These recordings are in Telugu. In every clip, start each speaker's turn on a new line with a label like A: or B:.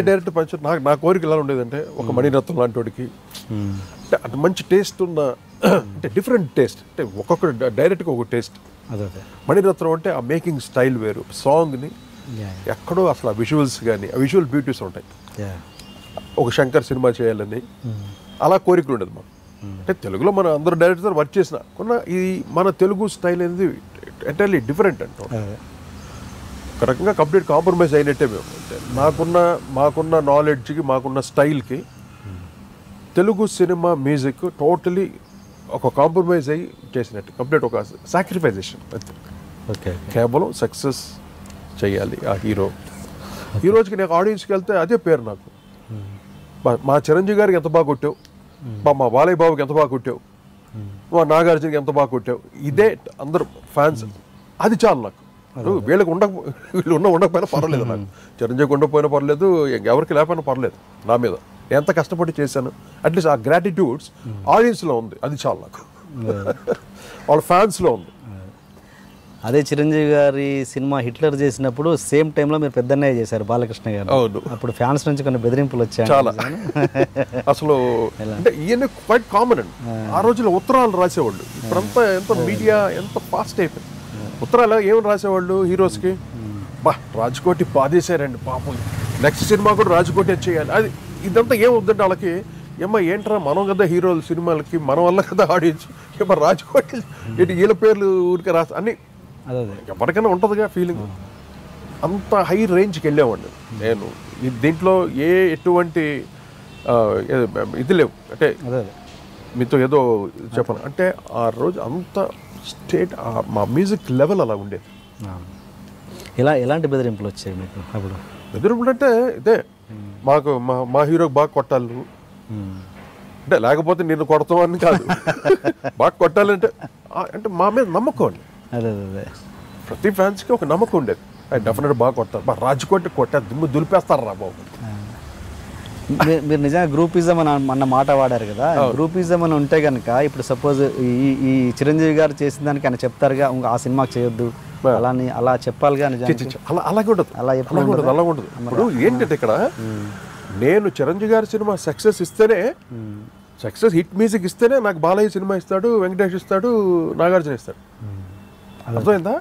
A: డైరెక్టర్ పంచ నా కోరిక ఎలా ఉండేదంటే ఒక మణిరత్నం లాంటి వాడికి అంటే అంత మంచి టేస్ట్ ఉన్న అంటే డిఫరెంట్ టేస్ట్ అంటే ఒక్కొక్క డైరెక్ట్గా ఒక టేస్ట్. మణిరత్నం అంటే ఆ మేకింగ్ స్టైల్ వేరు, సాంగ్ని ఎక్కడో అసలు ఆ విజువల్స్ కానీ ఆ విజువల్ బ్యూటీస్ ఉంటాయి. ఒక శంకర్ సినిమా చేయాలని అలా కోరికలు ఉండేది మాకు. అంటే తెలుగులో మన అందరూ డైరెక్టర్ వర్క్ చేసిన కొన్న ఇది మన తెలుగు స్టైల్ అనేది ఎంటైర్లీ డిఫరెంట్ అంటాం. ఒక రకంగా కంప్లీట్ కాంప్రమైజ్ అయినట్టే మేము. మాకున్న నాలెడ్జ్కి మాకున్న స్టైల్కి తెలుగు సినిమా మ్యూజిక్ టోటలీ ఒక కాంప్రమైజ్ అయ్యి చేసినట్టు, కంప్లీట్ ఒక సాక్రిఫైజేషన్.
B: ఓకే,
A: కేవలం సక్సెస్ చేయాలి ఆ హీరో. ఈ రోజుకి నాకు ఆడియన్స్కి వెళ్తే అదే పేరు నాకు. మా చిరంజీవి గారికి ఎంత బాగా కొట్టావు, మా బాలయ్య బాబుకి ఎంత బాగా కొట్టావు, మా నాగార్జునకి ఎంత బాగా కొట్టావు, ఇదే అందరు ఫ్యాన్స్. అది చాలు నాకు. వీళ్ళు ఉండకపోయినా పర్వాలేదు, నాకు చిరంజీవికి ఉండకపోయినా పర్లేదు, ఎవరికి లేకపోయినా పర్లేదు. నా మీద ఎంత కష్టపడి చేశాను అట్లీస్ట్ ఆ గ్రాటిట్యూడ్స్ ఆడియన్స్లో ఉంది, అది చాలు నాకు. వాళ్ళ ఫ్యాన్స్లో ఉంది.
B: అదే చిరంజీవి గారి సినిమా హిట్లర్ చేసినప్పుడు సేమ్ టైంలో మీరు పెద్దన్నయ్య చేశారు బాలకృష్ణ గారు.
A: అవును,
B: అప్పుడు ఫ్యాన్స్ నుంచి కొన్ని బెదిరింపులు వచ్చాయి
A: చాలా. అసలు అంటే ఈయన క్వైట్ కామన్ అండి. ఆ రోజుల్లో ఉత్తరాలు రాసేవాళ్ళు. ఇప్పుడంతా ఎంత మీడియా ఎంత ఫాస్ట్ అయిపోయింది. ఉత్తరాలు ఏమని రాసేవాళ్ళు హీరోస్కి, రాజ్కోటి బాధేశారండి పాపం, నెక్స్ట్ సినిమా కూడా రాజ్కోటి చేయాలి. అది ఇదంతా ఏమవుద్దంటే వాళ్ళకి, ఏంట్రా మనం కదా హీరోలు సినిమాలకి, మన వల్ల కదా ఆడియన్స్, రాజ్కోటి వీళ్ళ పేర్లు ఊరికే రాసి అన్ని ఎవరికైనా ఉంటుందిగా ఫీలింగ్. అంత హై రేంజ్కి వెళ్ళేవాడిని నేను. దీంట్లో ఎటువంటి ఇది లేవు. అంటే మీతో ఏదో చెప్పను అంటే ఆ రోజు అంత స్టేట్ మా మ్యూజిక్ లెవెల్ అలా ఉండేది.
B: ఎలాంటి బెదిరింపులు వచ్చాయి మీకు అప్పుడు?
A: బెదిరింపులు అంటే ఇదే, మాకు మా హీరోకి బాగా కొట్టాలి నువ్వు అంటే, లేకపోతే నిన్ను కొడతామని కాదు, బాగా కొట్టాలంటే అంటే మా మీద నమ్మకం అండి.
B: అదే
A: ప్రతి ఫ్యాన్స్కి ఒక నమ్మకం ఉండేది. డెఫినెట్ బాగా కొడతారు, రాజ్కోటి కొట్టారు, దుమ్ము దులిపేస్తారు రా బాబు.
B: మీరు నిజంగా గ్రూపిజం అని అన్న మాట వాడారు కదా, గ్రూపిజం అని ఉంటే కనుక ఇప్పుడు సపోజ్ ఈ చిరంజీవి గారు చేసిన దానికి ఆయన చెప్తారుగా ఆ సినిమాకి చేయొద్దు అలా చెప్పాలిగా.
A: అలాగే ఉండదు, అలా ఉండదు. ఇప్పుడు ఏంటంటే ఇక్కడ నేను చిరంజీవి గారి సినిమా సక్సెస్ ఇస్తేనే, సక్సెస్ హిట్ మ్యూజిక్ ఇస్తేనే నాకు బాలయ్య సినిమా ఇస్తాడు, వెంకటేష్ ఇస్తాడు, నాగార్జున ఇస్తాడు. అర్థమైందా?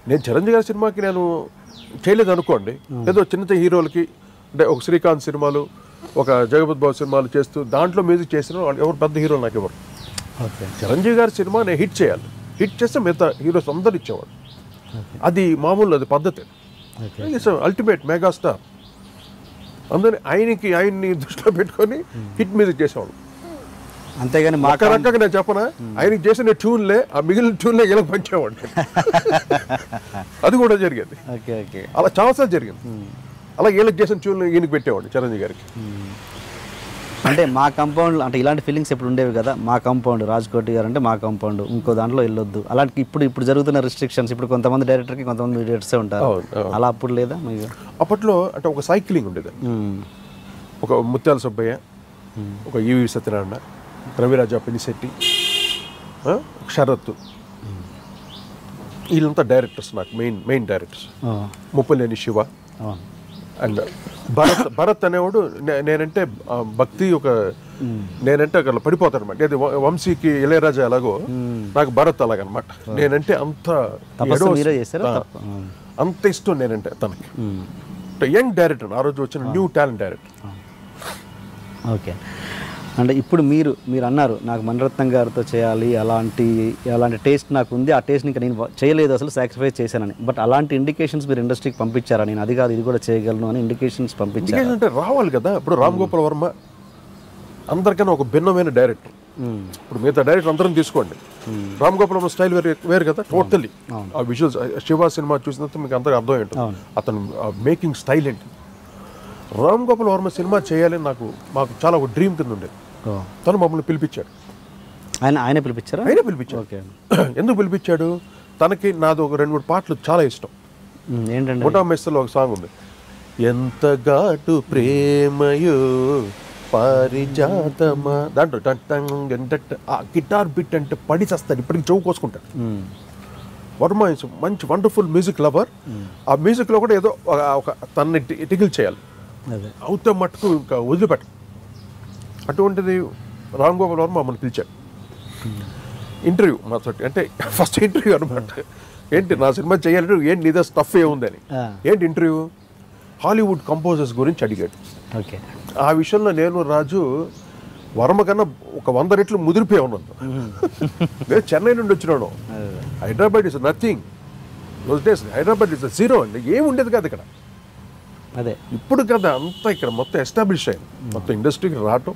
A: నేను చిరంజీవి గారి సినిమాకి నేను చేయలేదు అనుకోండి, ఏదో చిన్న హీరోలకి అంటే ఒక శ్రీకాంత్ సినిమాలు, ఒక జగపతి బాబు సినిమాలు చేస్తూ దాంట్లో మ్యూజిక్ చేసిన ఎవరు పెద్ద హీరోలు నాకు ఎవరు. చిరంజీవి గారి సినిమా నేను హిట్ చేయాలి, హిట్ చేస్తే మిగతా హీరోస్ అందరు ఇచ్చేవాడు. అది మామూలు, అది పద్ధతి. Ultimate megastar. అందరి ఆయన్ని దృష్టిలో పెట్టుకొని హిట్ మ్యూజిక్ చేసేవాడు.
B: అంతేగాని
A: ఒక రకంగా నేను చెప్పనా, ఆయనకి చేసిన ట్యూన్లే ఆ మిగిలిన ట్యూన్లే ఇలా పంచేవాడు. అది కూడా జరిగింది, అలా చాలాసార్లు జరిగింది. అలా వీళ్ళకి చేసిన ట్యూన్లు ఈయనకి పెట్టేవాడు చిరంజీవి గారికి.
B: అంటే మా కాంపౌండ్ అంటే ఇలాంటి ఫీలింగ్స్ ఇప్పుడు ఉండేవి కదా, మా కాంపౌండ్ రాజ్కోటి గారు అంటే మా కాంపౌండ్, ఇంకో దాంట్లో వెళ్ళొద్దు అలాంటి. ఇప్పుడు జరుగుతున్న రిస్ట్రిక్షన్స్, ఇప్పుడు కొంతమంది డైరెక్టర్కి కొంతమంది డైరెక్టర్సే ఉంటారు, అలా అప్పుడు లేదా?
A: అప్పట్లో అంటే ఒక సైక్లింగ్ ఉండేది. ఒక ముత్యాల సుబ్బయ్య, ఒక ఈవి సత్యనారాయణ, రవిరాజ పినిశెట్టి, శరత్, వీళ్ళంతా డైరెక్టర్స్ నాకు main directors. Muppalaneni Siva and Bharath అనేవాడు. నేనంటే భక్తి, ఒక నేనంటే అక్కడ పడిపోతాను అనమాట. అది వంశీకి ఇళయరాజా ఎలాగో నాకు భరత్ అలాగనమాట. నేనంటే అంత ఇష్టం నేనంటే తనకి. యంగ్ డైరెక్టర్, ఆ రోజు వచ్చిన న్యూ టాలెంట్ డైరెక్టర్.
B: ఓకే, అంటే ఇప్పుడు మీరు అన్నారు నాకు మణిరత్నం గారితో చేయాలి, అలాంటి టేస్ట్ నాకు ఉంది, ఆ టేస్ట్ ఇంకా నేను చేయలేదు, అసలు సాక్రిఫైస్ చేశానని. బట్ అలాంటి ఇండికేషన్స్ మీరు ఇండస్ట్రీకి పంపించారా? నేను అది కాదు ఇది కూడా చేయగలను అని ఇండికేషన్స్ పంపించారు
A: అంటే రావాలి కదా. ఇప్పుడు రామ్ గోపాల్ వర్మ అందరికన్నా ఒక భిన్నమైన డైరెక్టర్. ఇప్పుడు మిగతా డైరెక్టర్ అందరం తీసుకోండి, రామ్ గోపాల్ వర్మ స్టైల్ వేరు కదా టోటల్లీ. ఆ విజువల్స్ శివ సినిమా చూసినంత మీకు అందరికీ అర్థం ఏంటి అతను మేకింగ్ స్టైల్ ఏంటి. రామ్ గోపాల్ వర్మ సినిమా చేయాలని మాకు చాలా ఒక డ్రీమ్ కింద ఉండేది. తను మమ్మల్ని పిలిపించాడు.
B: ఆయనే పిలిపించారు.
A: ఎందుకు పిలిపించాడు? తనకి నాది ఒక 2-3 పాటలు చాలా ఇష్టం.
B: ఏంటంటే
A: ముఠా మెస్సలో ఒక సాంగ్ ఉంది, ఎంత ఘాటు ప్రేమయో పారిజాతమా, దాంట్లో ఆ గిటార్ బిట్ అంటే పడి చేస్తాడు, ఇప్పటికి చెవు కోసుకుంటాడు. వర్మ మంచి వండర్ఫుల్ మ్యూజిక్ లవర్. ఆ మ్యూజిక్లో కూడా ఏదో ఒక తనని టికిల్ చేయాలి.
B: అదే
A: అవుతే మట్టుకు ఇంకా వదిలిపెట్ట. అటువంటిది రామ్ గోపాల్ వర్మ మమ్మల్ని పిలిచాడు ఇంటర్వ్యూ మాతోటి. అంటే ఫస్ట్ ఇంటర్వ్యూ అనమాట. ఏంటి నా సినిమా చేయాలంటే ఏంటి నీదే స్టఫ్ ఏముందని. ఏంటి ఇంటర్వ్యూ? హాలీవుడ్ కంపోజర్స్ గురించి అడిగాడు.
B: ఓకే.
A: ఆ విషయంలో నేను రాజు వర్మ కన్నా ఒక 100 రెట్లు ముదిరిపోయి ఉన్నాను. నేను చెన్నై నుండి వచ్చినాను. Hyderabad is nothing. Those days Hyderabad is zero అండి. ఏమి ఉండేది కాదు ఇక్కడ.
B: అదే
A: ఇప్పుడు కదా అంతా ఇక్కడ మొత్తం ఎస్టాబ్లిష్ అయింది. మొత్తం ఇండస్ట్రీకి రావటం.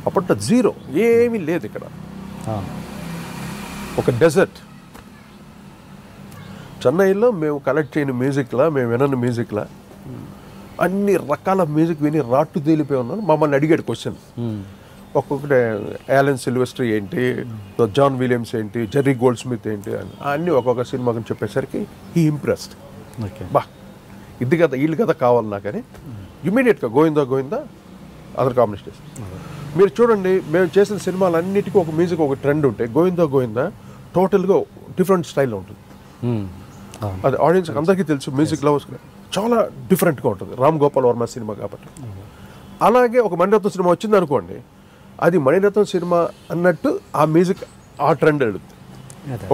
A: అప్పట్లో జీరో, ఏమీ లేదు ఇక్కడ. ఒక డెజర్ట్. చెన్నైలో మేము కలెక్ట్ చేయని మ్యూజిక్లా, మేము వినని మ్యూజిక్లా అన్ని రకాల మ్యూజిక్ విని రాట్టు తేలిపోయి ఉన్నాను. మమ్మల్ని అడిగాడు క్వశ్చన్. ఒక్కొక్కటి యాలన్ సిల్వెస్టర్ ఏంటి, జాన్ విలియమ్స్ ఏంటి, జెర్రీ గోల్డ్ స్మిత్ ఏంటి అని అన్నీ ఒక్కొక్క సినిమా గురించి చెప్పేసరికి హీ ఇంప్రెస్డ్. బా ఇది కదా వీళ్ళు కదా కావాలి నాకని ఇమీడియట్గా గోవిందా అదర్ కాంబినేషన్. మీరు చూడండి, మేము చేసిన సినిమాలన్నిటికీ ఒక మ్యూజిక్, ఒక ట్రెండ్ ఉంటాయి. గోవిందా టోటల్గా డిఫరెంట్ స్టైల్లో ఉంటుంది. అది ఆడియన్స్ అందరికీ తెలుసు. మ్యూజిక్ లవర్స్ చాలా డిఫరెంట్గా ఉంటుంది రామ్ గోపాల్ వర్మ సినిమా కాబట్టి. అలాగే ఒక మణిరత్నం సినిమా వచ్చింది అనుకోండి, అది మణిరత్నం సినిమా అన్నట్టు ఆ మ్యూజిక్ ఆ ట్రెండ్ వెళుతుంది.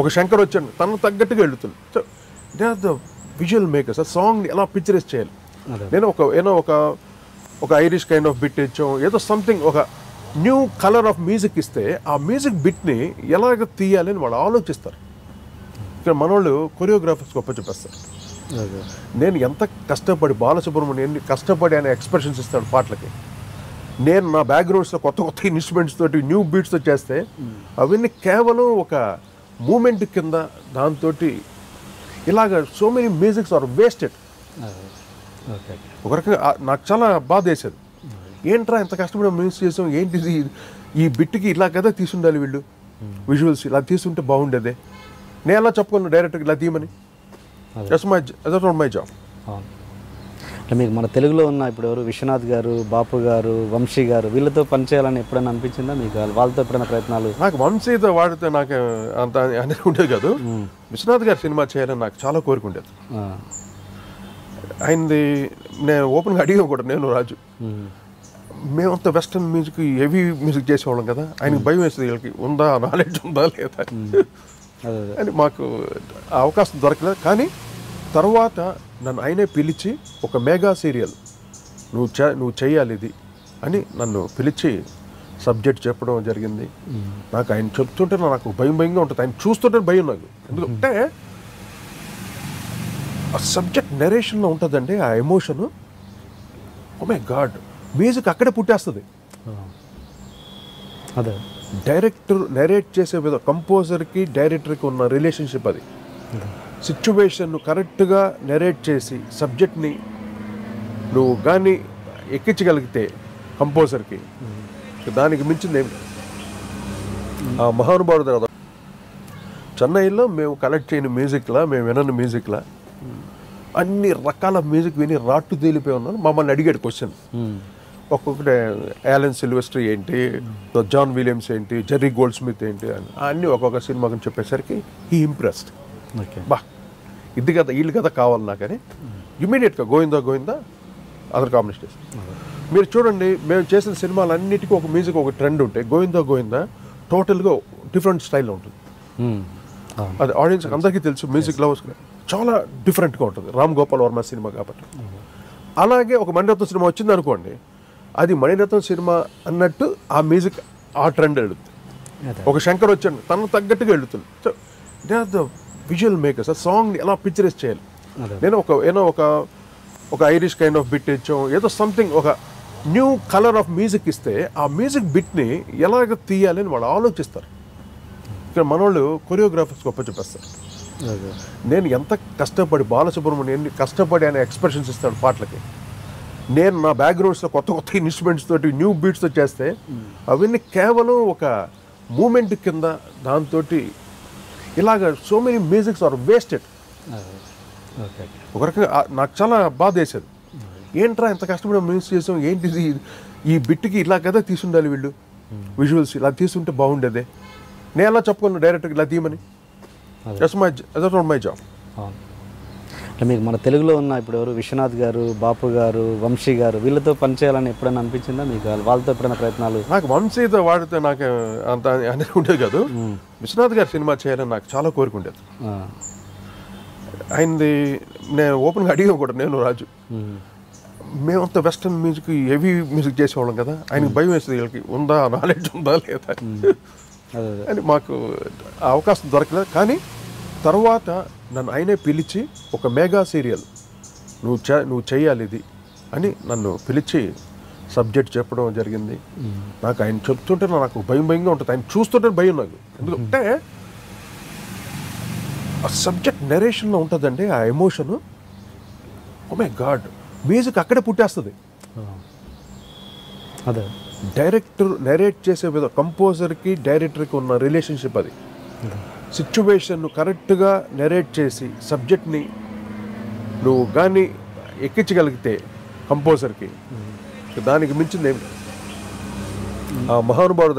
A: ఒక శంకర్ వచ్చాడు, తనకు తగ్గట్టుగా వెళుతుంది. So they are the visual makers. ఆ సాంగ్ని ఎలా పిక్చరైజ్ చేయాలి. నేను ఒక ఐరిష్ కైండ్ ఆఫ్ బిట్ ఇచ్చాం, ఏదో సంథింగ్ ఒక న్యూ కలర్ ఆఫ్ మ్యూజిక్ ఇస్తే ఆ మ్యూజిక్ బిట్ని ఎలాగ తీయాలి అని వాళ్ళు ఆలోచిస్తారు. ఇక్కడ మనోళ్ళు కొరియోగ్రాఫర్స్ గొప్ప చెప్పేస్తారు. నేను ఎంత కష్టపడి బాలసుబ్రహ్మణ్యం ఎన్ని కష్టపడి ఆయన ఎక్స్ప్రెషన్స్ ఇస్తాడు పాటలకి. నేను నా బ్యాక్గ్రౌండ్స్లో కొత్త ఇన్స్ట్రుమెంట్స్ తోటి న్యూ బీట్స్తో చేస్తే అవన్నీ కేవలం ఒక మూమెంట్ కింద దాంతో ఇలాగ so many musics are wasted. ఒక రకంగా నాకు చాలా బాధ వేసేది. ఏంట్రా ఎంత కష్టపడి మ్యూజిక్ చేసాం, ఏంటిది ఈ బిట్కి ఇలా కదా తీసుండాలి వీళ్ళు, విజువల్స్ ఇలా తీసుంటే బాగుండేదే. నేను ఎలా చెప్పుకున్నాను డైరెక్ట్గా ఇలా తీయమని. That's my job.
B: అంటే మీకు మన తెలుగులో ఉన్న ఇప్పుడు ఎవరు విశ్వనాథ్ గారు, బాపు గారు, వంశీ గారు వీళ్ళతో పనిచేయాలని ఎప్పుడైనా అనిపించిందా మీకు? వాళ్ళతో ఎప్పుడైనా ప్రయత్నాలు?
A: నాకు వంశీతో వాడితే నాకు అంత అనేది ఉండేది కాదు. విశ్వనాథ్ గారి సినిమా చేయాలని నాకు చాలా కోరిక ఉండేది. ఆయనది నేను ఓపెన్గా అడిగాను కూడా, నేను రాజు. మేమంతా వెస్టర్న్ మ్యూజిక్ హెవీ మ్యూజిక్ చేసేవాళ్ళం కదా, ఆయనకి భయం వేస్తుంది వీళ్ళకి ఉందా నాలెడ్జ్ ఉందా లేదా అని. మాకు అవకాశం దొరకలేదు. కానీ తర్వాత నన్ను ఆయనే పిలిచి ఒక మెగా సీరియల్ నువ్వు చేయాలి ఇది అని నన్ను పిలిచి సబ్జెక్ట్ చెప్పడం జరిగింది. నాకు ఆయన చెప్తుంటే నాకు భయంగా ఉంటుంది. ఆయన చూస్తుంటే భయం నాకు. ఎందుకంటే ఆ సబ్జెక్ట్ నెరేషన్లో ఉంటుందండి ఆ emotion. Oh my god, music అక్కడే పుట్టేస్తుంది.
B: అదే
A: డైరెక్టర్ నెరేట్ చేసే విధంగా కంపోజర్కి డైరెక్టర్కి ఉన్న రిలేషన్షిప్ అది. సిచ్యువేషన్ కరెక్ట్గా నెరేట్ చేసి సబ్జెక్ట్ని నువ్వు కానీ ఎక్కించగలిగితే కంపోజర్కి దానికి మించింది ఏమి. ఆ మహానుభావుడు తర్వాత చెన్నైలో మేము కలెక్ట్ చేయని మ్యూజిక్లా, మేము వినని మ్యూజిక్లా అన్ని రకాల మ్యూజిక్ విని రాట్టు తేలిపోయి ఉన్నాను. మమ్మల్ని అడిగాడు క్వశ్చన్. ఒక్కొక్కటి యాలన్ సిల్వెస్టర్ ఏంటి, జాన్ విలియమ్స్ ఏంటి, జెర్రీ గోల్డ్ స్మిత్ ఏంటి అని అన్నీ ఒక్కొక్క సినిమా గురించి చెప్పేసరికి హీ ఇంప్రెస్డ్. బా ఇది కదా వీళ్ళు కదా కావాలి నాకని ఇమీడియట్గా గోవిందా అదర్ కాంబినేషన్. మీరు చూడండి, మేము చేసిన సినిమాలన్నిటికీ ఒక మ్యూజిక్, ఒక ట్రెండ్ ఉంటాయి. గోవిందా టోటల్గా డిఫరెంట్ స్టైల్లో ఉంటుంది. అది ఆడియన్స్ అందరికీ తెలుసు. మ్యూజిక్ లవర్స్ చాలా డిఫరెంట్గా ఉంటుంది రామ్ గోపాల్ వర్మ సినిమా కాబట్టి. అలాగే ఒక మణిరత్నం సినిమా వచ్చింది అనుకోండి, అది మణిరత్నం సినిమా అన్నట్టు ఆ మ్యూజిక్ ఆ ట్రెండ్ వెళుతుంది. ఒక శంకర్ వచ్చాడు, తనకు తగ్గట్టుగా వెళుతుంది. So they are the visual makers. ఆ సాంగ్ని ఎలా పిక్చరైజ్ చేయాలి. నేను ఒక ఐరిష్ కైండ్ ఆఫ్ బిట్ ఇచ్చాం, ఏదో సంథింగ్ ఒక న్యూ కలర్ ఆఫ్ మ్యూజిక్ ఇస్తే ఆ మ్యూజిక్ బిట్ని ఎలాగ తీయాలి అని వాళ్ళు ఆలోచిస్తారు. ఇక్కడ మనోళ్ళు కొరియోగ్రాఫర్స్ గొప్ప చెప్పేస్తారు. నేను ఎంత కష్టపడి బాలసుబ్రహ్మణ్యం ఎన్ని కష్టపడి ఆయన ఎక్స్ప్రెషన్స్ ఇస్తాడు పాటలకి. నేను నా బ్యాక్గ్రౌండ్స్లో కొత్త ఇన్స్ట్రుమెంట్స్ తోటి న్యూ బీట్స్తో చేస్తే అవన్నీ కేవలం ఒక మూమెంట్ కింద దాంతో ఇలాగ so many musics are wasted. ఒక రకంగా నాకు చాలా బాధ వేసేది. ఏంట్రా ఎంత కష్టపడి మ్యూజిక్ చేసాం, ఏంటిది ఈ బిట్కి ఇలా కదా తీసుండాలి వీళ్ళు, విజువల్స్ ఇలా తీసుంటే బాగుండేదే. నేను ఎలా చెప్పుకున్నాను డైరెక్టర్కి ఇలా తీయమని. That's my job.
B: అంటే మీకు మన తెలుగులో ఉన్న ఇప్పుడు ఎవరు విశ్వనాథ్ గారు, బాపు గారు, వంశీ గారు వీళ్ళతో పనిచేయాలని ఎప్పుడైనా అనిపించిందా మీకు? వాళ్ళతో ఎప్పుడైనా ప్రయత్నాలు?
A: నాకు వంశీతో వాడితే నాకు అంత అనేది ఉండేది కాదు. విశ్వనాథ్ గారి సినిమా చేయాలని నాకు చాలా కోరిక ఉండేది. ఆయనది నేను ఓపెన్గా అడిగాను కూడా, నేను రాజు. మేమంతా వెస్ట్రన్ మ్యూజిక్, హెవీ మ్యూజిక్ చేసేవాళ్ళం కదా, ఆయనకి భయం వేస్తుంది, వీళ్ళకి ఉందా నాలెడ్జ్ ఉందా లేదా అని. మాకు ఆ అవకాశం దొరకలేదు. కానీ తర్వాత నన్ను ఆయనే పిలిచి ఒక మెగా సీరియల్ నువ్వు చేయాలి ఇది అని నన్ను పిలిచి సబ్జెక్ట్ చెప్పడం జరిగింది. నాకు ఆయన చెప్తుంటే నాకు భయంగా ఉంటుంది, ఆయన చూస్తుంటే భయం నాకు. ఎందుకంటే ఆ సబ్జెక్ట్ నెరేషన్లో ఉంటుందండి, ఆ emotion. Oh my god, music అక్కడే పుట్టేస్తుంది.
B: అదే
A: డైరెక్టర్ నెరేట్ చేసే విధంగా, కంపోజర్కి డైరెక్టర్కి ఉన్న రిలేషన్షిప్ అది. సిచ్యువేషన్ కరెక్ట్గా నెరేట్ చేసి సబ్జెక్ట్ని నువ్వు కానీ ఎక్కించగలిగితే కంపోజర్కి, దానికి మించింది ఏమి. ఆ మహానుభావుడు